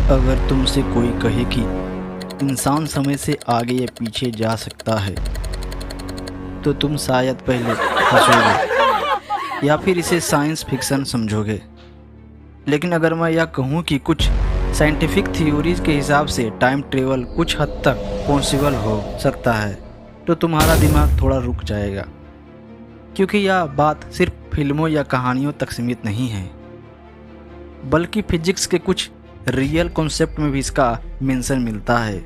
अगर तुमसे कोई कहे कि इंसान समय से आगे या पीछे जा सकता है तो तुम शायद पहले हंसोगे या फिर इसे साइंस फिक्शन समझोगे। लेकिन अगर मैं यह कहूँ कि कुछ साइंटिफिक थ्योरीज के हिसाब से टाइम ट्रेवल कुछ हद तक पॉसिबल हो सकता है तो तुम्हारा दिमाग थोड़ा रुक जाएगा, क्योंकि यह बात सिर्फ फिल्मों या कहानियों तक सीमित नहीं है, बल्कि फिजिक्स के कुछ रियल कॉन्सेप्ट में भी इसका मेंशन मिलता है।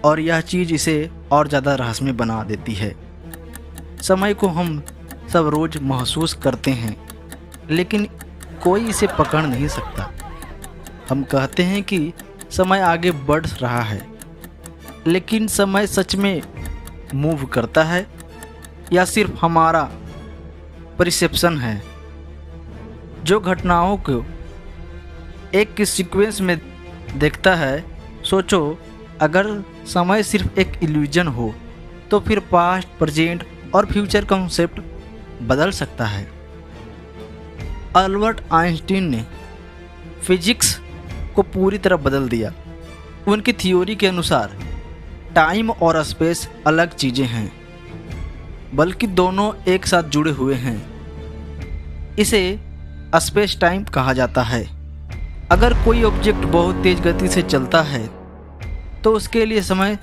और यह चीज़ इसे और ज़्यादा रहस्यमय बना देती है। समय को हम सब रोज़ महसूस करते हैं, लेकिन कोई इसे पकड़ नहीं सकता। हम कहते हैं कि समय आगे बढ़ रहा है, लेकिन समय सच में मूव करता है या सिर्फ हमारा परसेप्शन है जो घटनाओं को एक सीक्वेंस में देखता है। सोचो, अगर समय सिर्फ एक इल्यूजन हो तो फिर पास्ट, प्रेजेंट और फ्यूचर कॉन्सेप्ट बदल सकता है। अल्बर्ट आइंस्टीन ने फिजिक्स को पूरी तरह बदल दिया। उनकी थ्योरी के अनुसार टाइम और स्पेस अलग चीज़ें हैं, बल्कि दोनों एक साथ जुड़े हुए हैं। इसे स्पेस टाइम कहा जाता है। अगर कोई ऑब्जेक्ट बहुत तेज़ गति से चलता है तो उसके लिए समय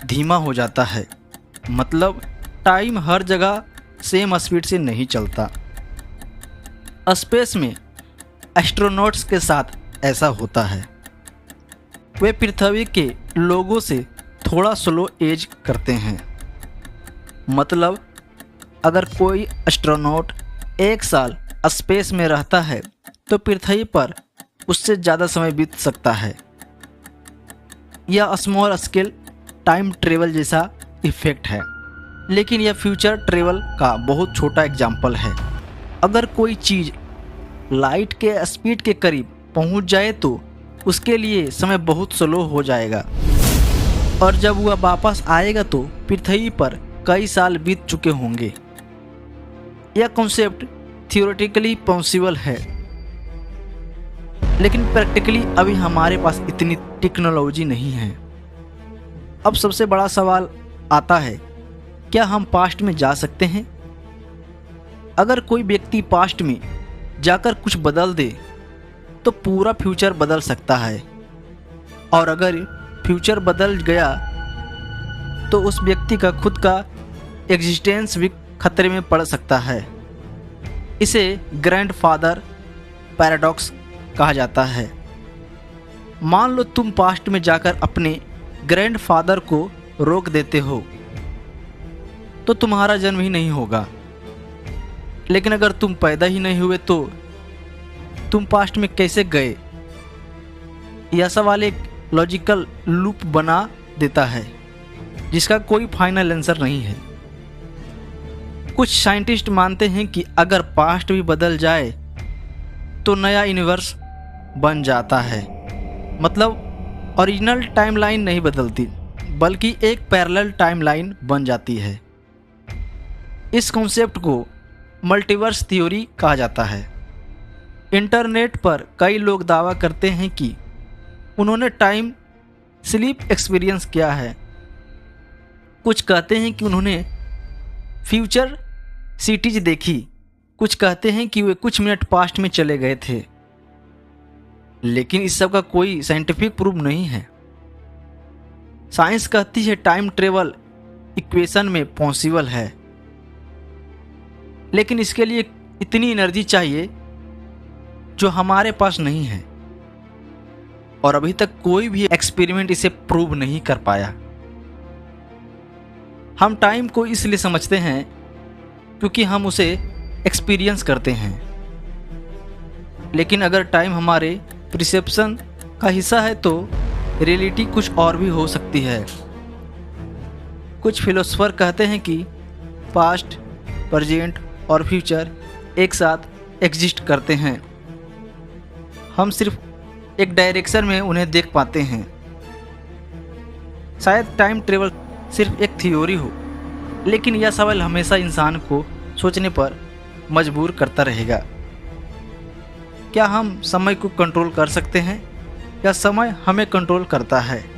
धीमा हो जाता है। मतलब टाइम हर जगह सेम स्पीड से नहीं चलता। स्पेस में एस्ट्रोनॉट्स के साथ ऐसा होता है। वे पृथ्वी के लोगों से थोड़ा स्लो एज करते हैं। मतलब अगर कोई एस्ट्रोनॉट 1 साल स्पेस में रहता है तो पृथ्वी पर उससे ज़्यादा समय बीत सकता है। यह स्मॉल स्केल टाइम ट्रेवल जैसा इफेक्ट है, लेकिन यह फ्यूचर ट्रेवल का बहुत छोटा एग्जाम्पल है। अगर कोई चीज़ लाइट के स्पीड के करीब पहुंच जाए तो उसके लिए समय बहुत स्लो हो जाएगा, और जब वह वापस आएगा तो पृथ्वी पर कई साल बीत चुके होंगे। यह कॉन्सेप्ट थियोरेटिकली पॉसिबल है, लेकिन प्रैक्टिकली अभी हमारे पास इतनी टेक्नोलॉजी नहीं है। अब सबसे बड़ा सवाल आता है, क्या हम पास्ट में जा सकते हैं? अगर कोई व्यक्ति पास्ट में जाकर कुछ बदल दे तो पूरा फ्यूचर बदल सकता है, और अगर फ्यूचर बदल गया तो उस व्यक्ति का खुद का एग्जिस्टेंस भी खतरे में पड़ सकता है। इसे ग्रैंडफादर पैराडॉक्स कहा जाता है। मान लो तुम पास्ट में जाकर अपने ग्रैंडफादर को रोक देते हो तो तुम्हारा जन्म ही नहीं होगा। लेकिन अगर तुम पैदा ही नहीं हुए तो तुम पास्ट में कैसे गए? यह सवाल एक लॉजिकल लूप बना देता है जिसका कोई फाइनल आंसर नहीं है। कुछ साइंटिस्ट मानते हैं कि अगर पास्ट भी बदल जाए तो नया यूनिवर्स बन जाता है। मतलब ओरिजिनल टाइमलाइन नहीं बदलती, बल्कि एक पैरेलल टाइमलाइन बन जाती है। इस कॉन्सेप्ट को मल्टीवर्स थ्योरी कहा जाता है। इंटरनेट पर कई लोग दावा करते हैं कि उन्होंने टाइम स्लीप एक्सपीरियंस किया है। कुछ कहते हैं कि उन्होंने फ्यूचर सिटीज देखी, कुछ कहते हैं कि वे कुछ मिनट पास्ट में चले गए थे। लेकिन इस सब का कोई साइंटिफिक प्रूफ नहीं है। साइंस कहती है टाइम ट्रेवल इक्वेशन में पॉसिबल है, लेकिन इसके लिए इतनी एनर्जी चाहिए जो हमारे पास नहीं है, और अभी तक कोई भी एक्सपेरिमेंट इसे प्रूव नहीं कर पाया। हम टाइम को इसलिए समझते हैं क्योंकि हम उसे एक्सपीरियंस करते हैं, लेकिन अगर टाइम हमारे परसेप्शन का हिस्सा है तो रियलिटी कुछ और भी हो सकती है। कुछ फिलोसोफर कहते हैं कि पास्ट, प्रेजेंट और फ्यूचर एक साथ एग्जिस्ट करते हैं। हम सिर्फ एक डायरेक्शन में उन्हें देख पाते हैं। शायद टाइम ट्रेवल सिर्फ एक थ्योरी हो, लेकिन यह सवाल हमेशा इंसान को सोचने पर मजबूर करता रहेगा। क्या हम समय को कंट्रोल कर सकते हैं? या समय हमें कंट्रोल करता है?